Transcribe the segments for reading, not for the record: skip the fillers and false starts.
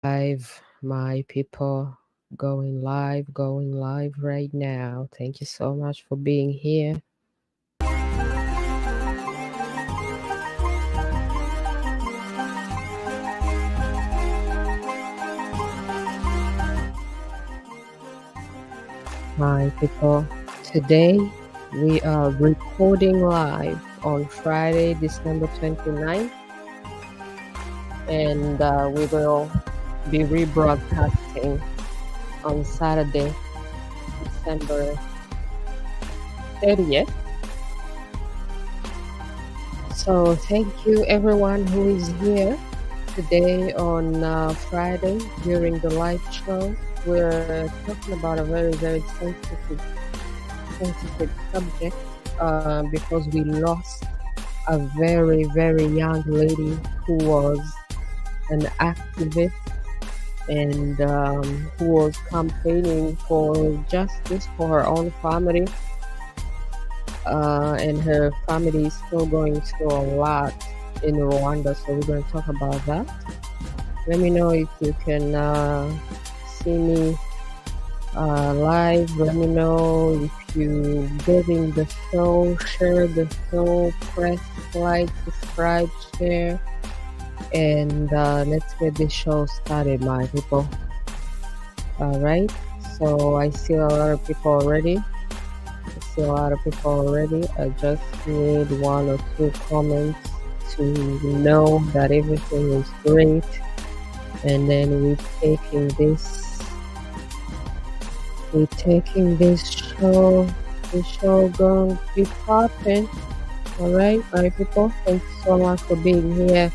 Live, my people, going live right now. Thank you so much for being here. My people, today we are recording live on Friday, December 29th, and we will be rebroadcasting on Saturday, December 30th. So thank you everyone who is here today on Friday during the live show. We're talking about a very sensitive subject because we lost a very young lady who was an activist and who was campaigning for justice for her own family, and her family is still going through a lot in Rwanda, so we're going to talk about that. Let me know if you can see me live. Let me know if you getting the show, share the show, press like, subscribe, share, and let's get this show started, my people. All right, so I see a lot of people already. I just need one or two comments to know that everything is great, and then we're taking this show. The show going to be popping. All right, my people, thank you so much for being here.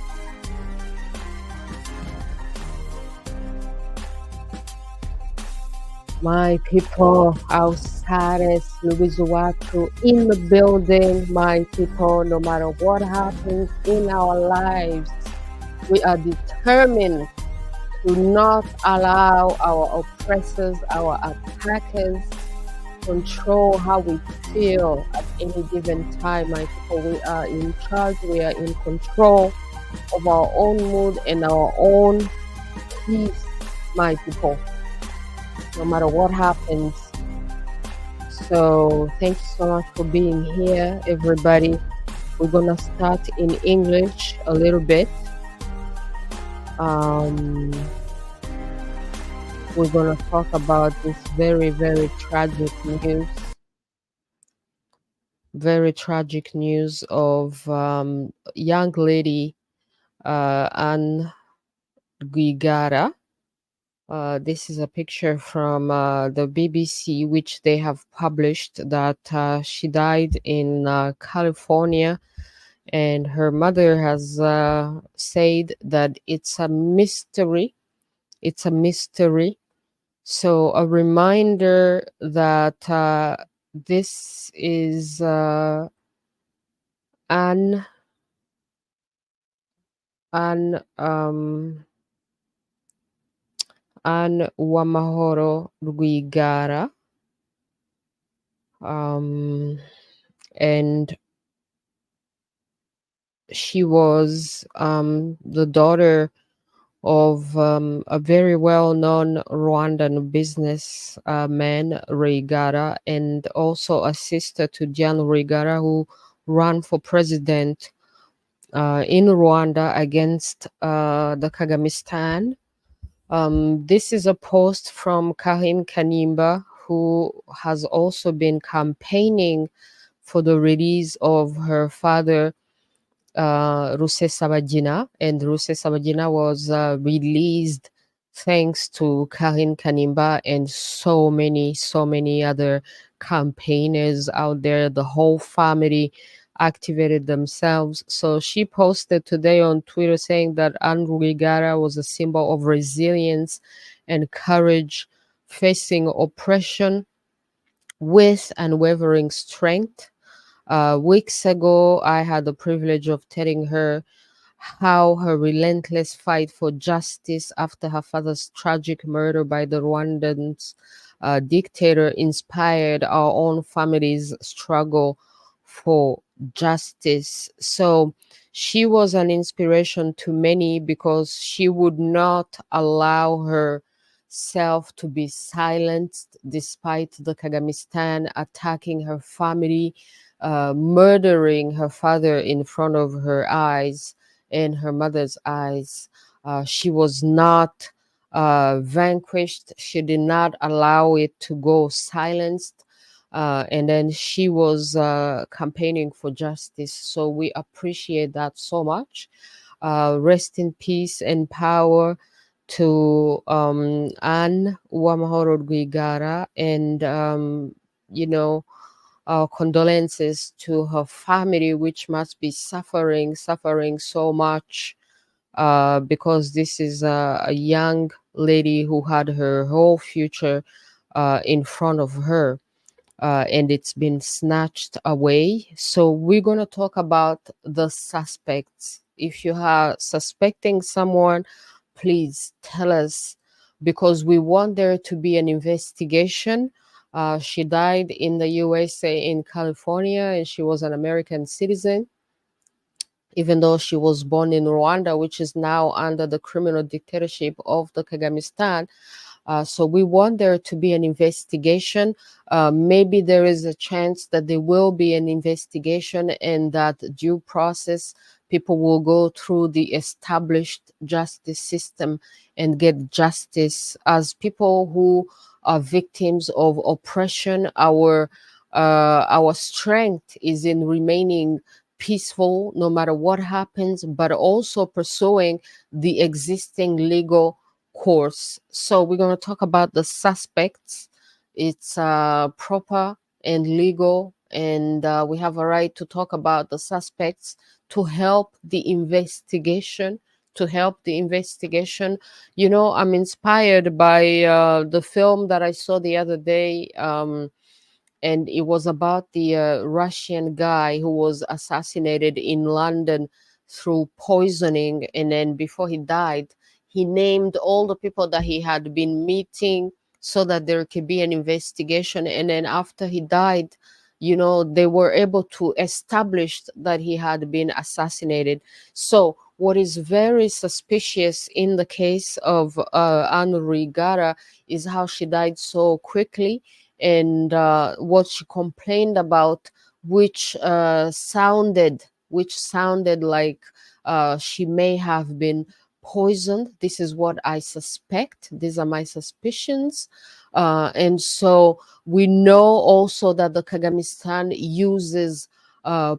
My people, Ausares, Louise, Uwacu in the building. My people, no matter what happens in our lives, we are determined to not allow our oppressors, our attackers, control how we feel at any given time. My people, we are in charge, we are in control of our own mood and our own peace, my people, no matter what happens. So thank you so much for being here, everybody. We're gonna start in English a little bit. We're going to talk about this very tragic news. Very tragic news of young lady Anne Rwigara. This is a picture from the BBC, which they have published that she died in California. And her mother has said that it's a mystery. It's a mystery. So a reminder that this is Anne UWAMAHORO RWIGARA, and she was the daughter of a very well-known Rwandan businessman, Rwigara, and also a sister to Anne Rwigara, who ran for president in Rwanda against the Kagamistan. This is a post from Karine Kanimba, who has also been campaigning for the release of her father, Rusesabagina, and Rusesabagina was released thanks to Karine Kanimba and so many other campaigners out there. The whole family activated themselves. So she posted today on Twitter saying that Anne Rwigara was a symbol of resilience and courage, facing oppression with unwavering strength. Weeks ago, I had the privilege of telling her how her relentless fight for justice after her father's tragic murder by the Rwandan dictator inspired our own family's struggle for justice. So she was an inspiration to many because she would not allow herself to be silenced despite the Kagamistan attacking her family, murdering her father in front of her eyes and her mother's eyes. She was not vanquished. She did not allow it to go silenced. And then she was campaigning for justice. So we appreciate that so much. Rest in peace and power to Anne Uwamahoro Rwigara, and you know, our condolences to her family, which must be suffering so much, because this is a young lady who had her whole future in front of her, and it's been snatched away. So we're going to talk about the suspects. If you are suspecting someone, please tell us, because we want there to be an investigation. She died in the USA, in California, and she was an American citizen, even though she was born in Rwanda, which is now under the criminal dictatorship of the Kagamistan. So we want there to be an investigation. Maybe there is a chance that there will be an investigation, and that due process, people will go through the established justice system and get justice. As people who are victims of oppression, our strength is in remaining peaceful no matter what happens, but also pursuing the existing legal course. So we're going to talk about the suspects. It's proper and legal, and we have a right to talk about the suspects to help the investigation. To help the investigation, I'm inspired by the film that I saw the other day. And it was about the Russian guy who was assassinated in London through poisoning. And then before he died, he named all the people that he had been meeting so that there could be an investigation. And then after he died, they were able to establish that he had been assassinated. So what is very suspicious in the case of Anne Rwigara is how she died so quickly, and what she complained about, which sounded like she may have been poisoned. This is what I suspect. These are my suspicions. And so we know also that the Kagamistan uses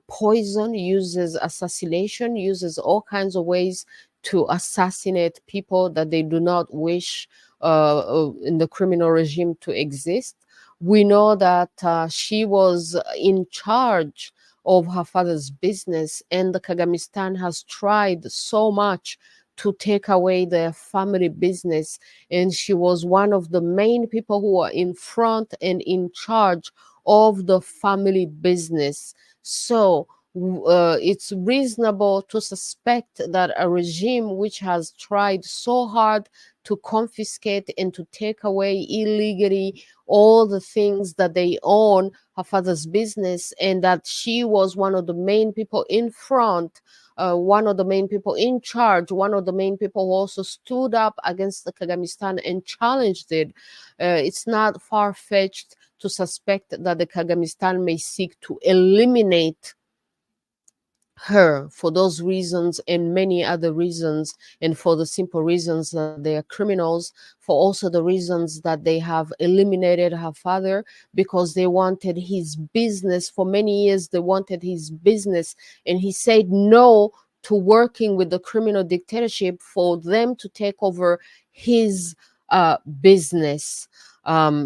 poison, uses assassination, uses all kinds of ways to assassinate people that they do not wish in the criminal regime to exist. We know that she was in charge of her father's business, and the Kagamistan has tried so much to take away their family business. And she was one of the main people who are in front and in charge of the family business. So it's reasonable to suspect that a regime which has tried so hard to confiscate and to take away illegally all the things that they own, her father's business, and that she was one of the main people in front, one of the main people in charge, one of the main people who also stood up against the Kagamistan and challenged it. It's not far-fetched to suspect that the Kagamistan may seek to eliminate her for those reasons and many other reasons, and for the simple reasons that they are criminals, for also the reasons that they have eliminated her father because they wanted his business. For many years they wanted his business, and he said no to working with the criminal dictatorship for them to take over his business.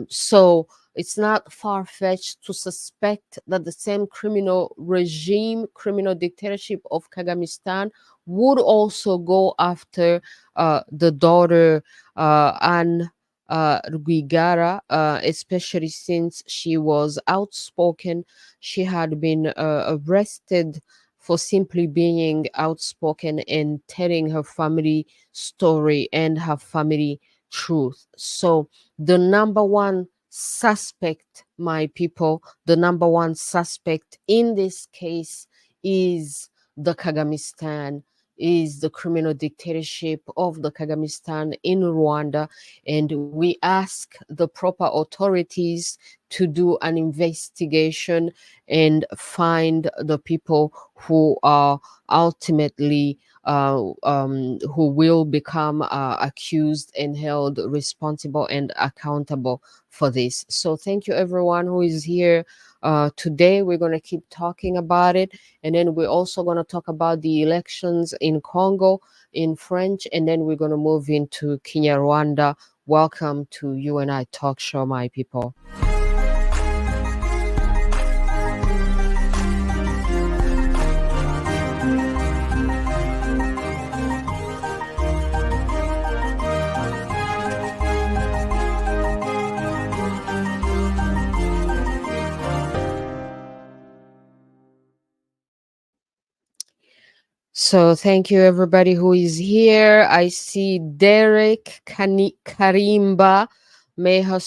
So it's not far-fetched to suspect that the same criminal regime, criminal dictatorship of Kagamistan would also go after the daughter, Anne Rwigara, especially since she was outspoken. She had been arrested for simply being outspoken and telling her family story and her family truth. So the number one suspect, my people, the number one suspect in this case is the Kagamistan, is the criminal dictatorship of the Kagamistan in Rwanda. And we ask the proper authorities to do an investigation and find the people who are ultimately who will become accused and held responsible and accountable for this. So thank you everyone who is here today. We're going to keep talking about it, and then we're also going to talk about the elections in Congo in French, and then we're going to move into Kenya, Rwanda. Welcome to You and I Talk Show, my people. So thank you everybody who is here. I see Derek Karimba. May her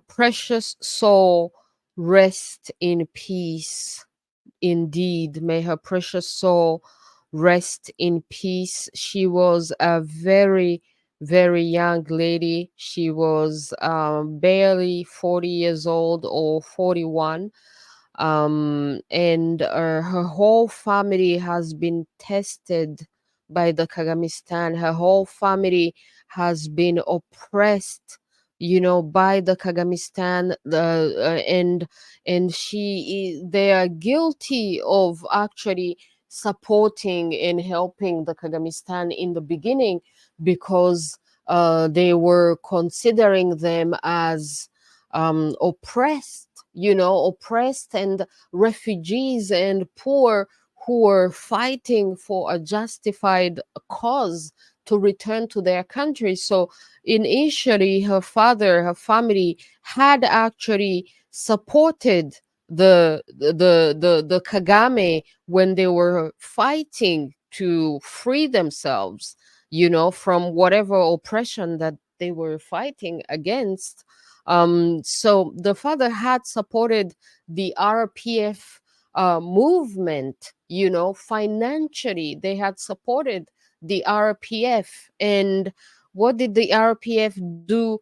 precious soul rest in peace. Indeed, may her precious soul rest in peace. She was a very, very young lady. She was barely 40 years old or 41, and her whole family has been tested by the Kagamistan. Her whole family has been oppressed, you know, by the Kagamistan. And they are guilty of actually supporting and helping the Kagamistan in the beginning, because they were considering them as oppressed, you know, oppressed and refugees and poor who were fighting for a justified cause to return to their country. So initially her family had actually supported the Kagame when they were fighting to free themselves, you know, from whatever oppression that they were fighting against. So the father had supported the RPF movement, you know, financially. They had supported the RPF. And what did the RPF do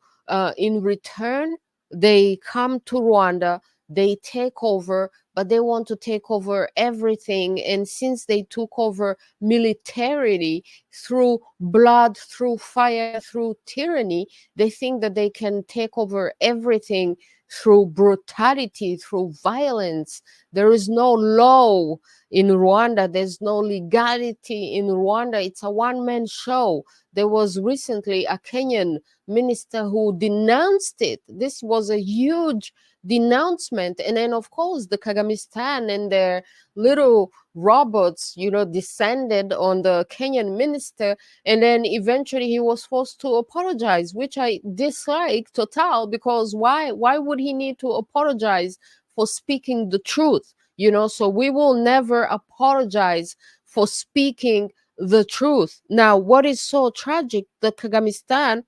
in return? They come to Rwanda, they take over, but they want to take over everything. And since they took over militarily, through blood, through fire, through tyranny, they think that they can take over everything through brutality, through violence. There is no law in Rwanda, there's no legality in Rwanda. It's a one-man show. There was recently a Kenyan minister who denounced it. This was a huge denouncement. And then, of course, the Kagamistan and their little robots, you know, descended on the Kenyan minister, and then eventually he was forced to apologize, which I dislike total, because why would he need to apologize for speaking the truth? You know, so we will never apologize for speaking the truth. Now, what is so tragic, the Kagamistan,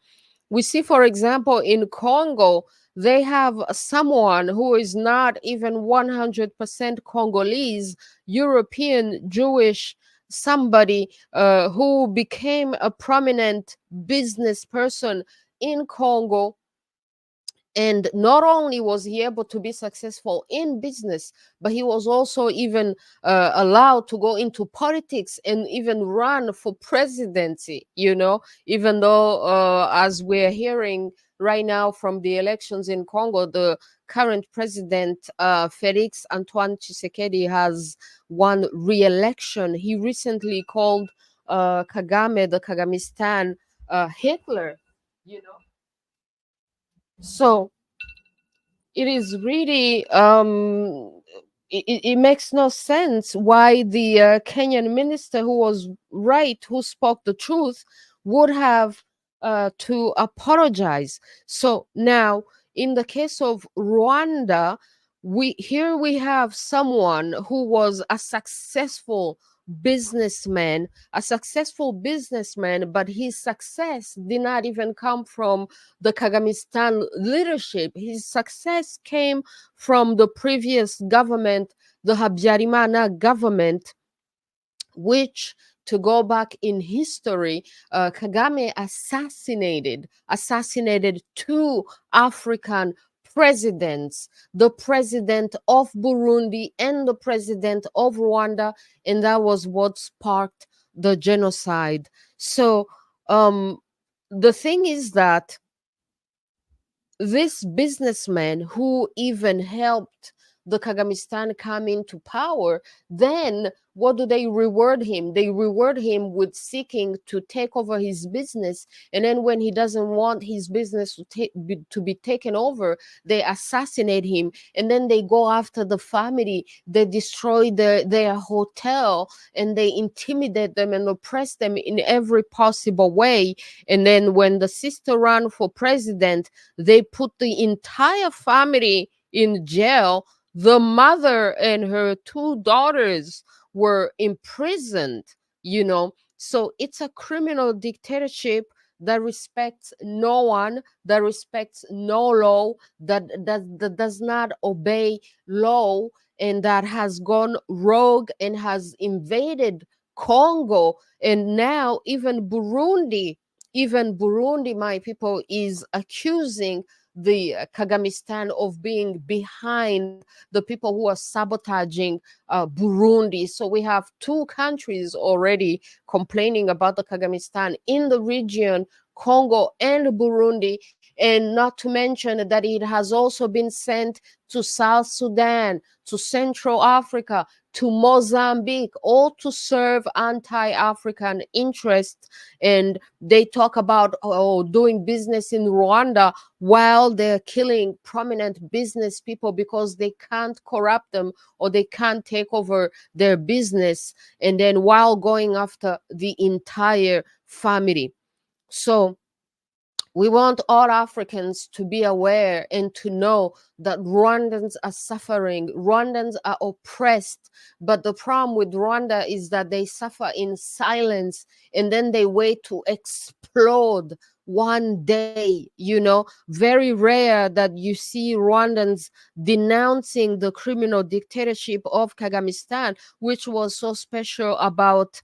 we see, for example, in Congo, they have someone who is not even 100% Congolese, European, Jewish, somebody who became a prominent business person in Congo. And not only was he able to be successful in business, but he was also even allowed to go into politics and even run for presidency, you know, even though, as we're hearing right now from the elections in Congo, the current president, Felix Antoine Tshisekedi, has won re-election. He recently called Kagame, the Kagamistan, Hitler, you know. So it is really it makes no sense why the Kenyan minister, who was right, who spoke the truth, would have to apologize. So now, in the case of Rwanda, we have someone who was a successful businessman, a successful businessman, but his success did not even come from the Kagamistan leadership. His success came from the previous government, the Habyarimana government, which, to go back in history, Kagame assassinated two African presidents, the president of Burundi and the president of Rwanda, and that was what sparked the genocide. So um, the thing is that this businessman who even helped the Kagamistan come into power, then what do they reward him? They reward him with seeking to take over his business. And then when he doesn't want his business to be taken over, they assassinate him. And then they go after the family. They destroy their hotel, and they intimidate them and oppress them in every possible way. And then when the sister ran for president, they put the entire family in jail. The mother and her two daughters were imprisoned, you know. So it's a criminal dictatorship that respects no one, that respects no law, that does not obey law, and that has gone rogue and has invaded Congo, and now even Burundi, my people, is accusing the Kagamistan of being behind the people who are sabotaging Burundi. So we have two countries already complaining about the Kagamistan in the region, Congo and Burundi, and not to mention that it has also been sent to South Sudan, to Central Africa, to Mozambique, all to serve anti-African interests. And they talk about doing business in Rwanda while they're killing prominent business people because they can't corrupt them or they can't take over their business, and then while going after the entire family. So we want all Africans to be aware and to know that Rwandans are suffering, Rwandans are oppressed. But the problem with Rwanda is that they suffer in silence, and then they wait to explode one day. You know, very rare that you see Rwandans denouncing the criminal dictatorship of Kagamistan, which was so special about,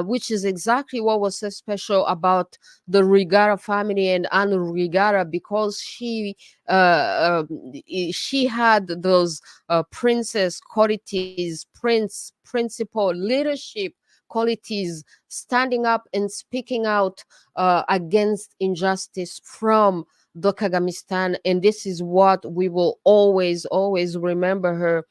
which is exactly what was so special about the Rwigara family and Anne Rwigara, because she had those princess qualities, principal leadership qualities, standing up and speaking out against injustice from the Kagamistan. And this is what we will always remember her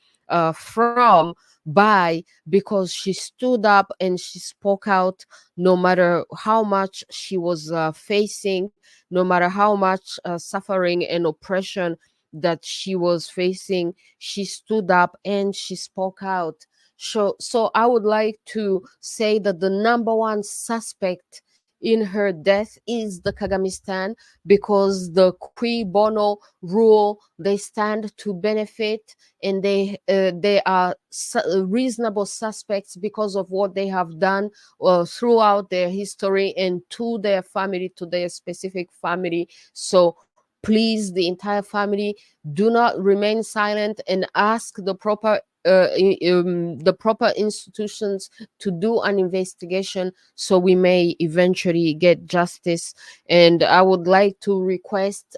from, by, because she stood up and she spoke out no matter how much she was facing, no matter how much suffering and oppression that she was facing. She stood up and she spoke out. So I would like to say that the number one suspect in her death is the Kagamistan, because the cui bono rule, they stand to benefit, and they are reasonable suspects because of what they have done throughout their history and to their family, to their specific family. So please, the entire family, do not remain silent and ask the proper institutions to do an investigation so we may eventually get justice. And I would like to request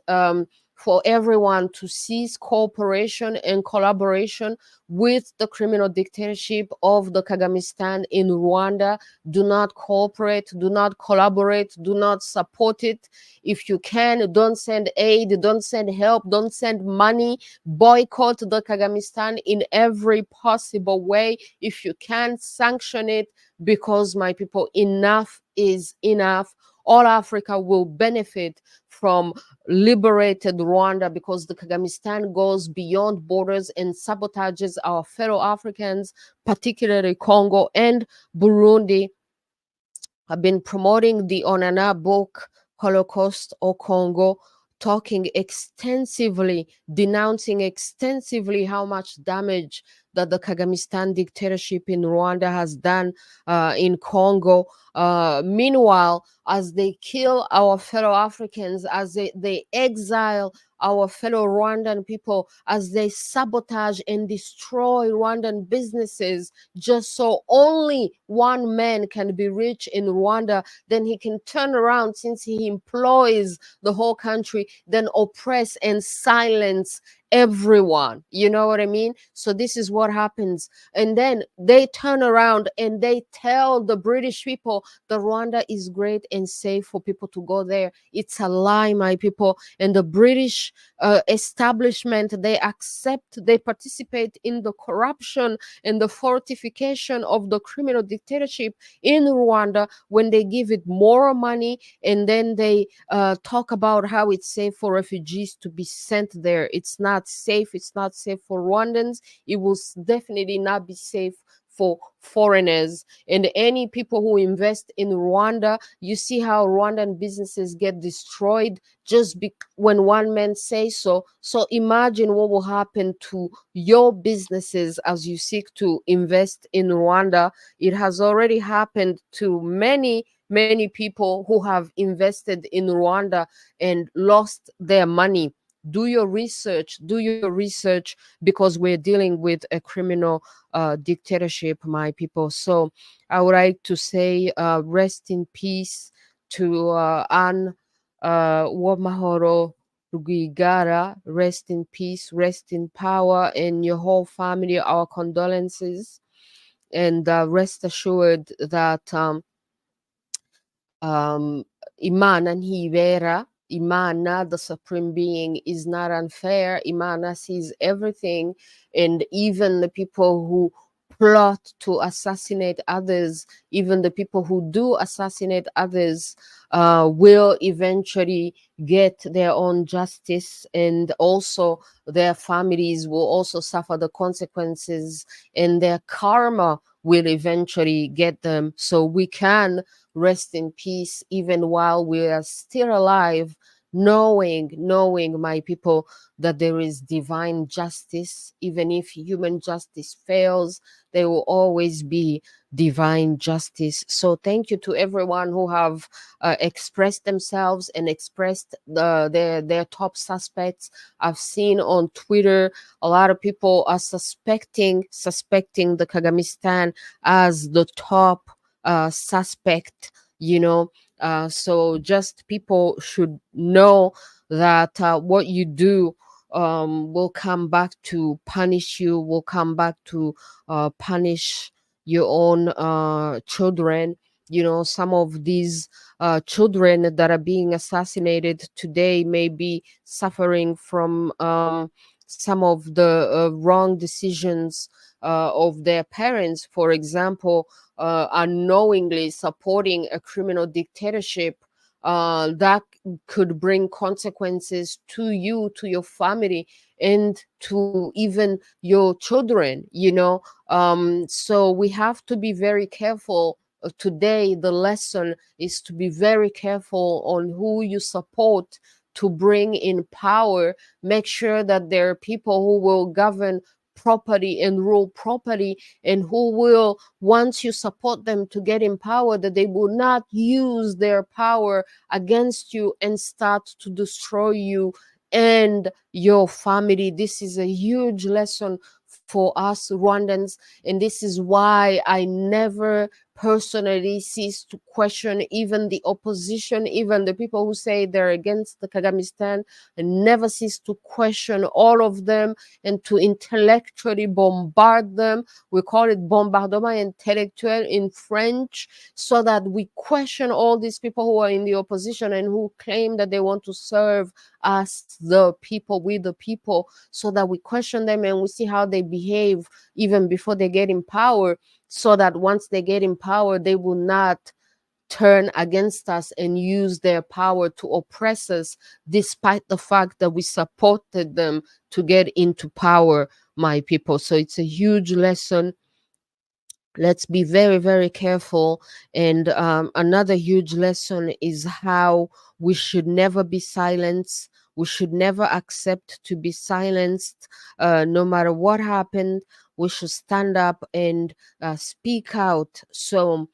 for everyone to cease cooperation and collaboration with the criminal dictatorship of the Kagamistan in Rwanda. Do not cooperate, do not collaborate, do not support it. If you can, don't send aid, don't send help, don't send money. Boycott the Kagamistan in every possible way. If you can, sanction it, because, my people, enough is enough. All Africa will benefit from liberated Rwanda, because the Kagamistan goes beyond borders and sabotages our fellow Africans, particularly Congo and Burundi. I've been promoting the Onana book, Holocaust or Congo, talking extensively, denouncing extensively how much damage that the Kagamistan dictatorship in Rwanda has done in Congo. Meanwhile, as they kill our fellow Africans, as they exile our fellow Rwandan people, as they sabotage and destroy Rwandan businesses just so only one man can be rich in Rwanda, then he can turn around, since he employs the whole country, then oppress and silence everyone. You know what I mean? So this is what happens. And then they turn around and they tell the British people that Rwanda is great and safe for people to go there. It's a lie, my people. And the British establishment, they accept, they participate in the corruption and the fortification of the criminal dictatorship in Rwanda when they give it more money, and then they talk about how it's safe for refugees to be sent there. It's not safe. It's not safe for Rwandans. It will definitely not be safe for foreigners and any people who invest in Rwanda. You see how Rwandan businesses get destroyed just when one man says so. So imagine what will happen to your businesses as you seek to invest in Rwanda. It has already happened to many people who have invested in Rwanda and lost their money. Do your research, because we're dealing with a criminal dictatorship, my people. So I would like to say rest in peace to Anne Uwamahoro Rwigara. Rest in peace, rest in power, and your whole family, our condolences. And rest assured that um, Imana ntibera. Imana, the supreme being, is not unfair. Imana sees everything, and even the people who plot to assassinate others, even the people who do assassinate others, will eventually get their own justice, and also their families will also suffer the consequences, and their karma will eventually get them. So we can rest in peace even while we are still alive, knowing, my people, that there is divine justice. Even if human justice fails, there will always be divine justice. So thank you to everyone who have expressed themselves and expressed their top suspects. I've seen on Twitter a lot of people are suspecting the Kagamistan as the top suspect, you know. So just people should know that what you do will come back to punish you, will come back to punish your own children. You know, some of these children that are being assassinated today may be suffering from some of the wrong decisions of their parents. For example, unknowingly supporting a criminal dictatorship that could bring consequences to you, to your family, and to even your children, you know. So we have to be very careful. Today, the lesson is to be very careful on who you support to bring in power. Make sure that there are people who will govern properly and rule properly, and who will, once you support them to get in power, that they will not use their power against you and start to destroy you and your family. This is a huge lesson for us Rwandans, and this is why I never personally cease to question even the opposition, even the people who say they're against the Kagamistan, and never cease to question all of them and to intellectually bombard them. We call it bombardement intellectuel in French, so that we question all these people who are in the opposition and who claim that they want to serve us, the people, we the people, so that we question them and we see how they behave even before they get in power, so that once they get in power, they will not turn against us and use their power to oppress us, despite the fact that we supported them to get into power, my people. So it's a huge lesson. Let's be very, very careful. And another huge lesson is how we should never be silenced. We should never accept to be silenced, no matter what happened. we should stand up and speak out. So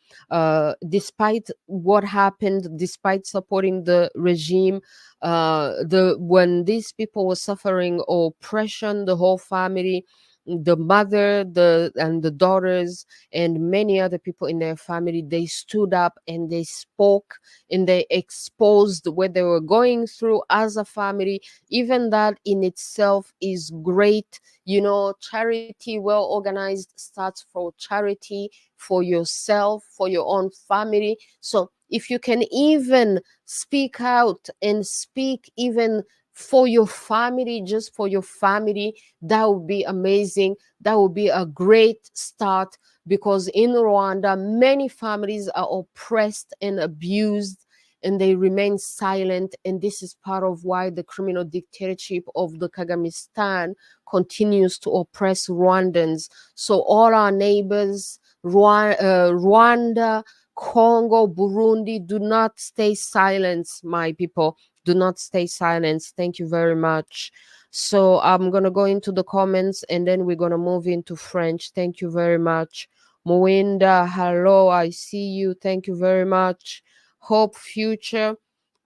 despite what happened, despite supporting the regime, the when these people were suffering oppression, the whole family, the mother, the daughters, and many other people in their family, they stood up and they spoke and they exposed what they were going through as a family. Even that in itself is great. You know, charity well organized starts for charity, for yourself, for your own family. So if you can even speak out and speak even for your family, just for your family, that would be amazing. That would be a great start, because in Rwanda, many families are oppressed and abused and they remain silent. And this is part of why the criminal dictatorship of the Kagamistan continues to oppress Rwandans. So all our neighbors, Rwanda, Congo, Burundi, do not stay silent, my people. Do not stay silent. Thank you very much. So I'm going to go into the comments and then we're going to move into French. Thank you very much. Moinda, hello, I see you. Thank you very much. Hope future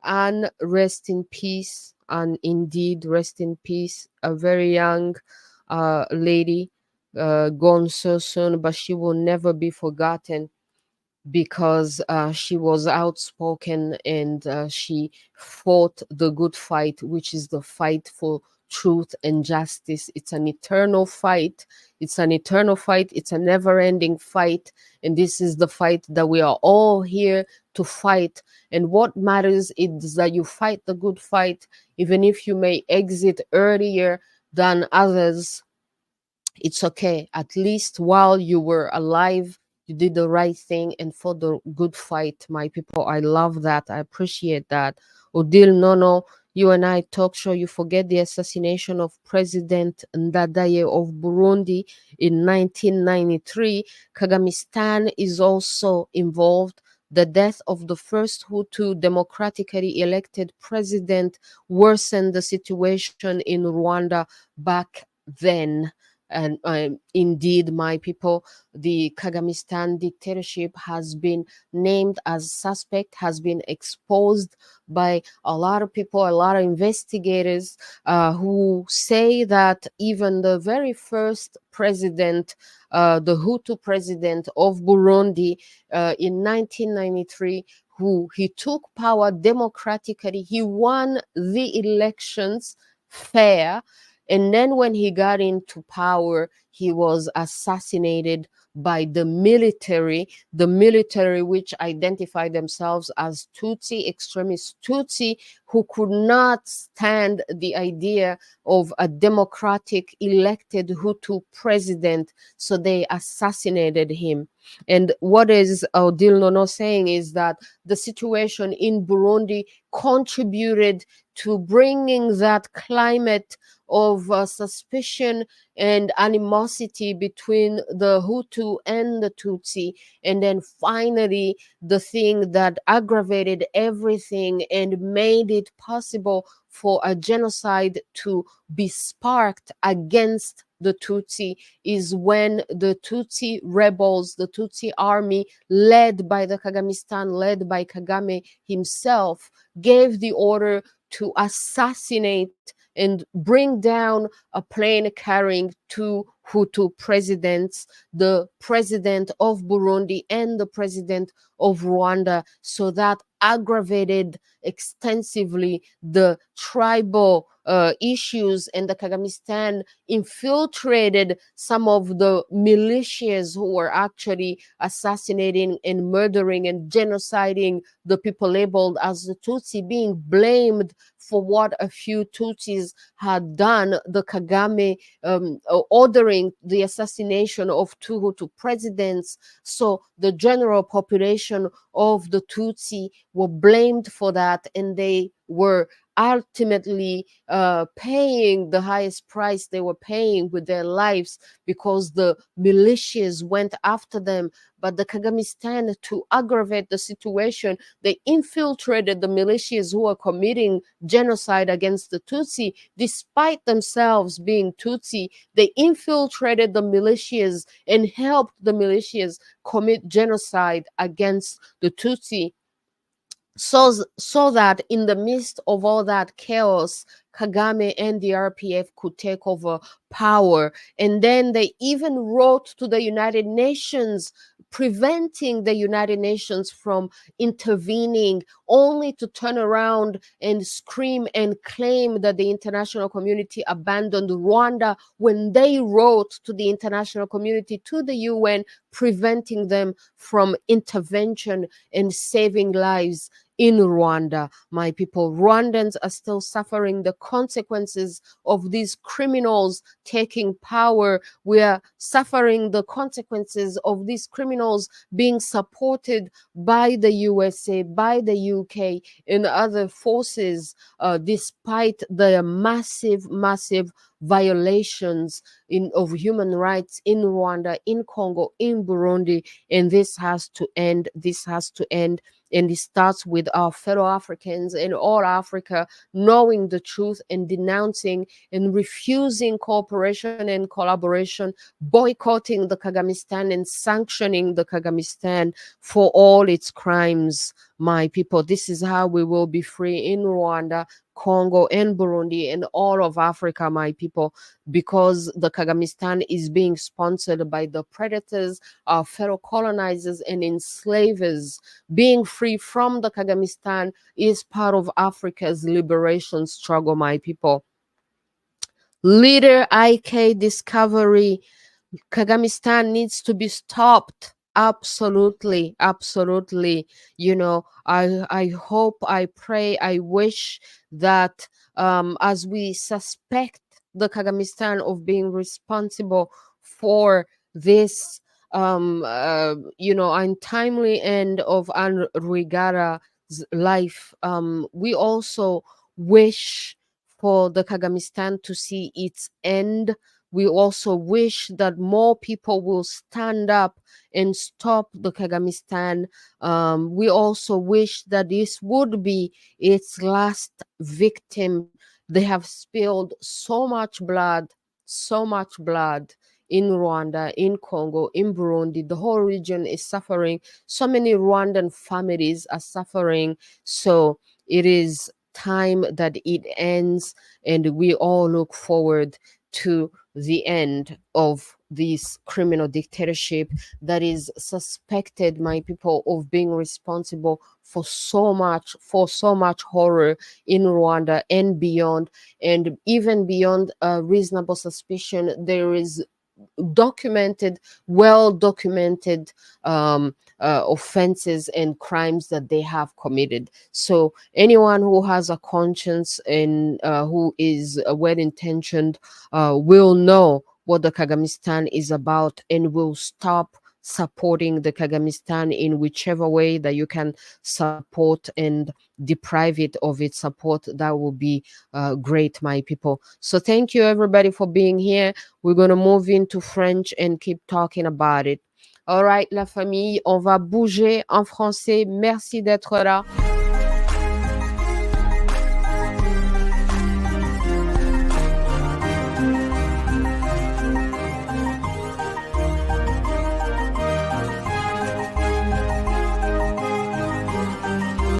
and rest in peace. And indeed, rest in peace. A very young lady, gone so soon, but she will never be forgotten, because she was outspoken and she fought the good fight, which is the fight for truth and justice. It's an eternal fight. It's an eternal fight. It's a never ending fight. And this is the fight that we are all here to fight. And what matters is that you fight the good fight, even if you may exit earlier than others. It's okay. At least while you were alive, you did the right thing and fought the good fight, my people. I love that. I appreciate that. Odile Nono, you and I talk show. You forget the assassination of President Ndadaye of Burundi in 1993. Kagamistan is also involved. The death of the first Hutu democratically elected president worsened the situation in Rwanda back then. And indeed, my people, the Kagamistan dictatorship has been named as suspect, has been exposed by a lot of people, a lot of investigators who say that even the very first president, the Hutu president of Burundi in 1993, who he took power democratically, he won the elections fair, and then when he got into power, he was assassinated by the military which identified themselves as Tutsi, extremist Tutsi, who could not stand the idea of a democratic elected Hutu president. So they assassinated him. And what is Odile Nono saying is that the situation in Burundi contributed to bringing that climate of suspicion and animosity between the Hutu and the Tutsi. And then finally, the thing that aggravated everything and made it possible for a genocide to be sparked against the Tutsi is when the Tutsi rebels, the Tutsi army, led by the Kagamistan, led by Kagame himself, gave the order to assassinate and bring down a plane carrying two Hutu presidents, the president of Burundi and the president of Rwanda. So that aggravated extensively the tribal issues, and the Kagamistan infiltrated some of the militias who were actually assassinating and murdering and genociding the people labeled as the Tutsi, being blamed for what a few Tutsis had done. The Kagame ordering the assassination of two Hutu presidents. So the general population of the Tutsi were blamed for that, and they were ultimately paying the highest price they were paying with their lives because the militias went after them. But the Kagamistan, to aggravate the situation, they infiltrated the militias who were committing genocide against the Tutsi. Despite themselves being Tutsi, they infiltrated the militias and helped the militias commit genocide against the Tutsi, so that in the midst of all that chaos, Kagame and the RPF could take over power. And then they even wrote to the United Nations, preventing the United Nations from intervening, only to turn around and scream and claim that the international community abandoned Rwanda when they wrote to the international community, to the UN, preventing them from intervention and saving lives in Rwanda. My people, Rwandans are still suffering the consequences of these criminals taking power. We are suffering the consequences of these criminals being supported by the USA, by the UK, and other forces, despite the massive violations of human rights in Rwanda, in Congo, in Burundi. And this has to end. This has to end. And it starts with our fellow Africans in all Africa knowing the truth and denouncing and refusing cooperation and collaboration, boycotting the Kagamistan and sanctioning the Kagamistan for all its crimes. My people, this is how we will be free in Rwanda, Congo, and Burundi, and all of Africa, my people, because the Kagamistan is being sponsored by the predators, our fellow colonizers and enslavers. Being free from the Kagamistan is part of Africa's liberation struggle, my people. Leader IK discovery. Kagamistan needs to be stopped. Absolutely, absolutely. You know, I hope, I pray, I wish that as we suspect the Kagamistan of being responsible for this untimely end of Anne Rwigara's life, we also wish for the Kagamistan to see its end. We also wish that more people will stand up and stop the Kagamistan. We also wish that this would be its last victim. They have spilled so much blood in Rwanda, in Congo, in Burundi. The whole region is suffering. So many Rwandan families are suffering. So it is time that it ends, and we all look forward to the end of this criminal dictatorship that is suspected, my people, of being responsible for so much horror in Rwanda and beyond. And even beyond reasonable suspicion, there is well documented offenses and crimes that they have committed. So anyone who has a conscience and who is well intentioned will know what the Kagamistan is about and will stop supporting the Kagamistan in whichever way that you can support and deprive it of its support. That will be great, my people. So thank you everybody for being here. We're going to move into French and keep talking about it. All right, la famille, on va bouger en français. Merci d'être là.